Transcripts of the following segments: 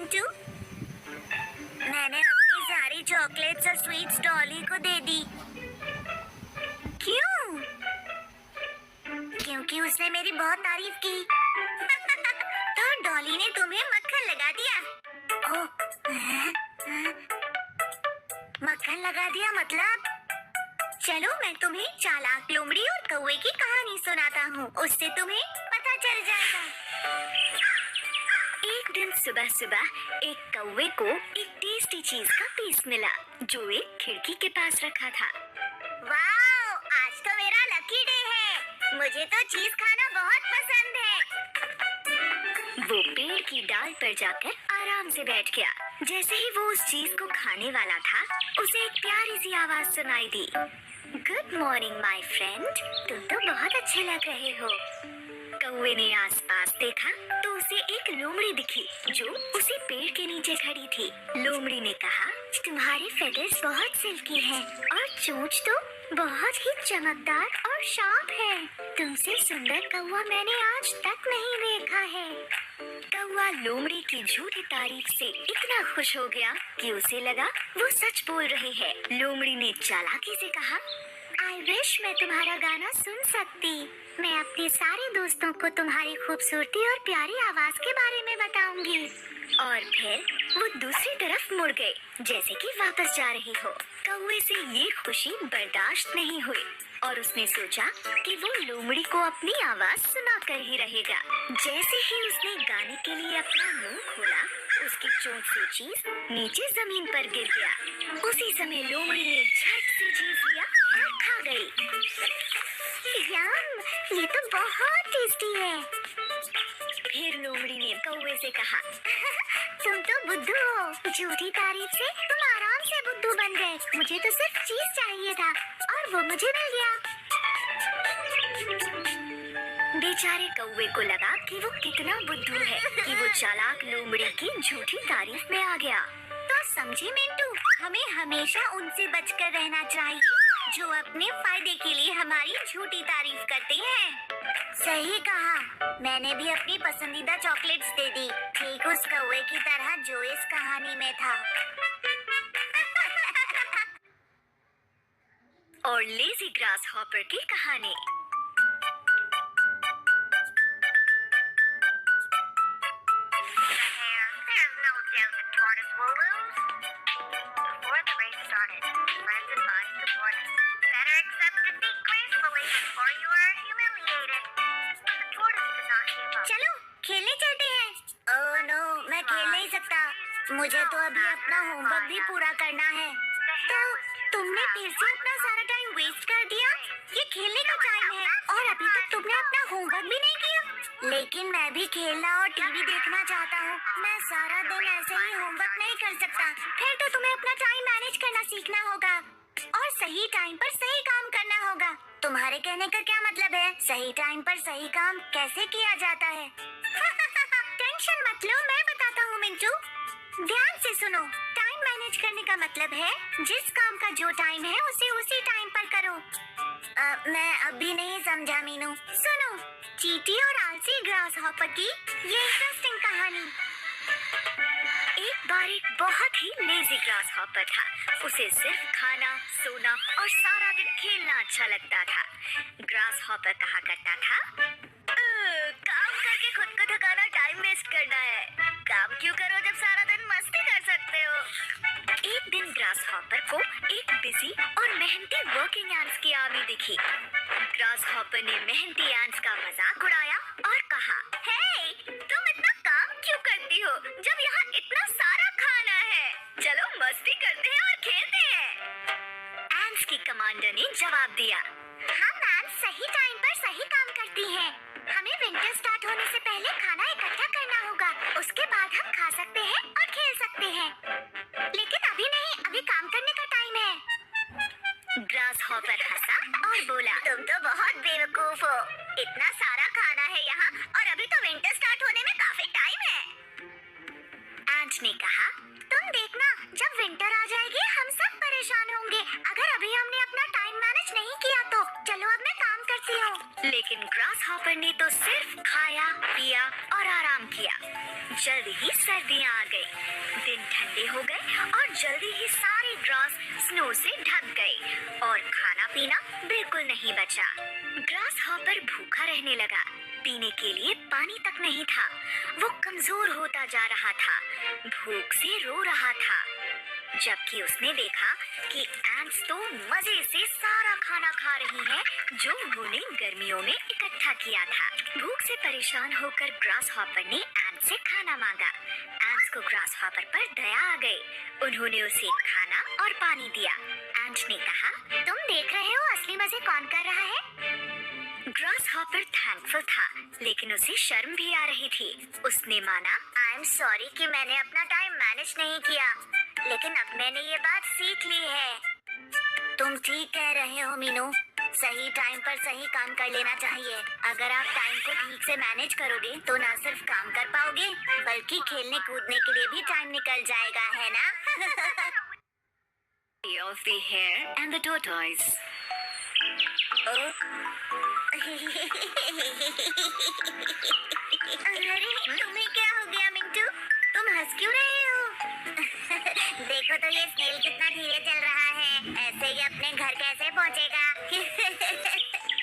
मिंटू। मैंने अपनी सारी चॉकलेट्स और स्वीट्स डॉली को दे दी। क्यों? क्योंकि उसने मेरी बहुत तारीफ की। तो डॉली ने तुम्हें मक्खन लगा दिया। ओह, मक्खन लगा दिया मतलब? चलो मैं तुम्हें चालाक लोमड़ी और कौवे की कहानी सुनाता हूँ, उससे तुम्हें पता चल जाएगा। एक दिन सुबह सुबह एक कौवे को एक टेस्टी चीज का पीस मिला जो एक खिड़की के पास रखा था। वाओ, आज तो मेरा लकी डे है। मुझे तो चीज खाना बहुत पसंद है। वो पेड़ की डाल पर जाकर आराम से बैठ गया। जैसे ही वो उस चीज को खाने वाला था, उसे एक प्यारी सी आवाज सुनाई दी। गुड मॉर्निंग माय फ्रेंड, तुम तो बहुत अच्छे लग रहे हो। कौवे ने आसपास देखा तो उसे एक लोमड़ी दिखी जो उसी पेड़ के नीचे खड़ी थी। लोमड़ी ने कहा, तुम्हारे फेदर्स बहुत सिल्की हैं और चोंच तो बहुत ही चमकदार और शार्प है। तुमसे सुंदर कौवा मैंने आज तक नहीं देखा है। कौवा लोमड़ी की झूठी तारीफ से इतना खुश हो गया कि उसे लगा वो सच बोल रही है। लोमड़ी ने चालाकी से कहा, आई विश मैं तुम्हारा गाना सुन सकती। मैं अपने सारे दोस्तों को तुम्हारी खूबसूरती और प्यारी आवाज के बारे में बताऊंगी। और फिर वो दूसरी तरफ मुड़ गए जैसे कि वापस जा रही हो। कौवे से ये खुशी बर्दाश्त नहीं हुई और उसने सोचा कि वो लोमड़ी को अपनी आवाज सुनाकर ही रहेगा। जैसे ही उसने गाने के लिए अपना मुंह खोला, उसकी चोंच से चीज नीचे जमीन पर गिर गया। उसी समय लोमड़ी ने झट से चीज लिया और खा गई। यम, ये तो बहुत टेस्टी है। फिर लोमड़ी ने कौवे से कहा, तुम तो बुद्धू हो। झूठी तारीफ से तुम आराम से बुद्धू बन गए। मुझे तो सिर्फ चीज चाहिए था और वो मुझे मिल गया। बेचारे कौवे को लगा कि वो कितना बुद्धू है कि वो चालाक लोमड़ी की झूठी तारीफ में आ गया। तो समझे मिंटू, हमें हमेशा उनसे बचकर रहना चाहिए जो अपने फायदे के लिए हमारी झूठी तारीफ करते हैं। सही कहा। मैंने भी अपनी पसंदीदा चॉकलेट्स दे दी, ठीक उस कौवे की तरह जो इस कहानी में था। और लेजी ग्रास हॉपर की कहानी। चलो खेलने चलते हैं। ओह नो, मैं खेल नहीं सकता। मुझे तो अभी अपना होमवर्क भी पूरा करना है। तो तुमने फिर से अपना सारा टाइम वेस्ट कर दिया। ये खेलने का टाइम है और अभी तक तुमने अपना होमवर्क भी नहीं किया। लेकिन मैं भी खेलना और टीवी देखना चाहता हूँ। मैं सारा दिन ऐसे ही होमवर्क नहीं कर सकता। फिर तो तुम्हें अपना टाइम मैनेज करना सीखना होगा और सही टाइम पर सही काम करना होगा। तुम्हारे कहने का क्या मतलब है? सही टाइम पर सही काम कैसे किया जाता है? टेंशन मत लो, मैं बताता हूँ मिंटू। ध्यान से सुनो। टाइम मैनेज करने का मतलब है जिस काम का जो टाइम है उसे उसी टाइम पर करो। मैं अभी नहीं समझा मीनू। सुनो, चींटी और आलसी ग्रास हॉपर की ये इंटरेस्टिंग कहानी। एक बार एक बहुत ही लेजी ग्रास हॉपर था। उसे सिर्फ खाना, सोना और सारा दिन खेलना अच्छा लगता था। ग्रास हॉपर कहा करता था, काम करके खुद को थकाना टाइम वेस्ट करना है। काम क्यों करो जब सारा दिन मस्ती कर सकते हो। एक दिन ग्रास हॉपर को एक बिजी और मेहनती वर्किंग एंट्स की आर्मी दिखी। ग्रास हॉपर ने मेहनती एंट्स का मजाक उड़ाया और कहा, हे, तुम इतना काम क्यों करती हो जब यहाँ इतना सारा खाना है। चलो मस्ती करते हैं और खेलते हैं। एंट्स की कमांडर ने जवाब दिया, हम एंट्स सही टाइम पर सही काम करती हैं। हमें विंटर स्टार्ट होने से पहले खाना इकट्ठा करना होगा। उसके बाद हम खा सकते हैं और खेल सकते हैं। लेकिन अभी नहीं, अभी काम करने का टाइम है। ग्रास हॉपर हंसा और बोला, तुम तो बहुत बेवकूफ हो। इतना सारा खाना है यहाँ और अभी तो विंटर स्टार्ट होने में काफी टाइम है। एंट ने कहा, तुम देखना, जब विंटर आ जाएगी हम सब परेशान होंगे अगर अभी हमने अपना टाइम मैनेज नहीं किया तो। चलो अब मैं काम करती हूँ। लेकिन ग्रास हॉपर ने तो सिर्फ खाया, पिया और आराम किया। जल्दी ही सर्दियाँ आ गई। दिन ठंडे हो गए और जल्दी ही सारे ग्रास स्नो से ढक गए और खाना पीना बिल्कुल नहीं बचा। ग्रास हॉपर भूखा रहने लगा। पीने के लिए पानी तक नहीं था। वो कमजोर होता जा रहा था, भूख से रो रहा था। जबकि उसने देखा कि एंट्स तो मजे से सारा खाना खा रही हैं जो उन्होंने गर्मियों में इकट्ठा किया था। भूख से परेशान होकर ग्रास हॉपर ने एंट से खाना मांगा। एंट्स को ग्रास हॉपर पर दया आ गई। उन्होंने उसे खाना और पानी दिया। एंट ने कहा, तुम देख रहे हो असली मजे कौन कर रहा है? ग्रास हॉपर थैंकफुल था, लेकिन उसे शर्म भी आ रही थी। उसने माना, आई एम सॉरी कि मैंने अपना टाइम मैनेज नहीं किया, लेकिन अब मैंने ये बात सीख ली है। तुम ठीक कह रहे हो मीनू, सही टाइम पर सही काम कर लेना चाहिए। अगर आप टाइम को ठीक से मैनेज करोगे तो न सिर्फ काम कर पाओगे बल्कि खेलने कूदने के लिए भी टाइम निकल जाएगा, है ना? Of the hare and the tortoise. अरे तुम्हें क्या हो गया मिंटू? तुम हंस क्यों रहे हो? देखो तो ये स्नेल कितना धीरे चल रहा है, ऐसे ही अपने घर कैसे पहुंचेगा?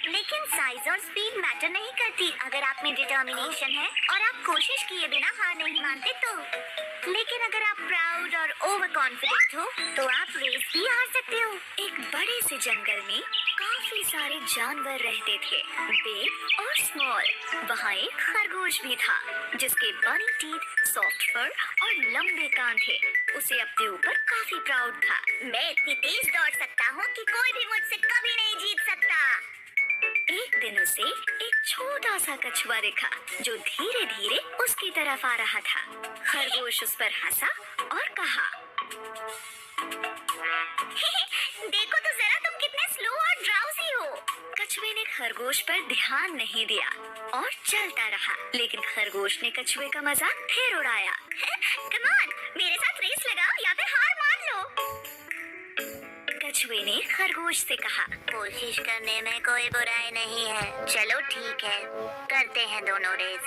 लेकिन साइज और स्पीड मैटर नहीं करती अगर आप में डिटर्मिनेशन है और आप कोशिश किए बिना हार नहीं मानते तो। लेकिन अगर आप प्राउड और ओवर कॉन्फिडेंट हो तो आप रेस भी हार सकते हो। एक बड़े से जंगल में काफी सारे जानवर रहते थे, बिग और स्मॉल। वहाँ एक खरगोश भी था जिसके बनी टीथ, सॉफ्ट फर और लंबे कान थे। उसे अपने ऊपर काफी प्राउड था। मैं इतनी तेज दौड़ सकता हूँ कि कोई भी मुझसे कभी नहीं जीत सकता। एक दिन उसे एक छोटा सा कछुआ दिखा जो धीरे धीरे उसकी तरफ आ रहा था। खरगोश उस पर हंसा और कहा, देखो तो जरा तुम कितने स्लो और ड्राउजी हो। कछुए ने खरगोश पर ध्यान नहीं दिया और चलता रहा, लेकिन खरगोश ने कछुए का मजाक फिर उड़ाया। कम ऑन, मेरे साथ रेस लगाओ या फिर हार मान लो। कछुए ने खरगोश से कहा, कोशिश करने में कोई बुराई नहीं है। चलो ठीक है, करते हैं दोनों रेस।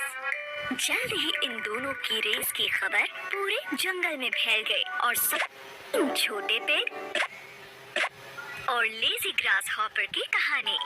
जल्द ही इन दोनों की रेस की खबर पूरे जंगल में फैल गई और सब छोटे पेड़ और लेजी ग्रास हॉपर की कहानी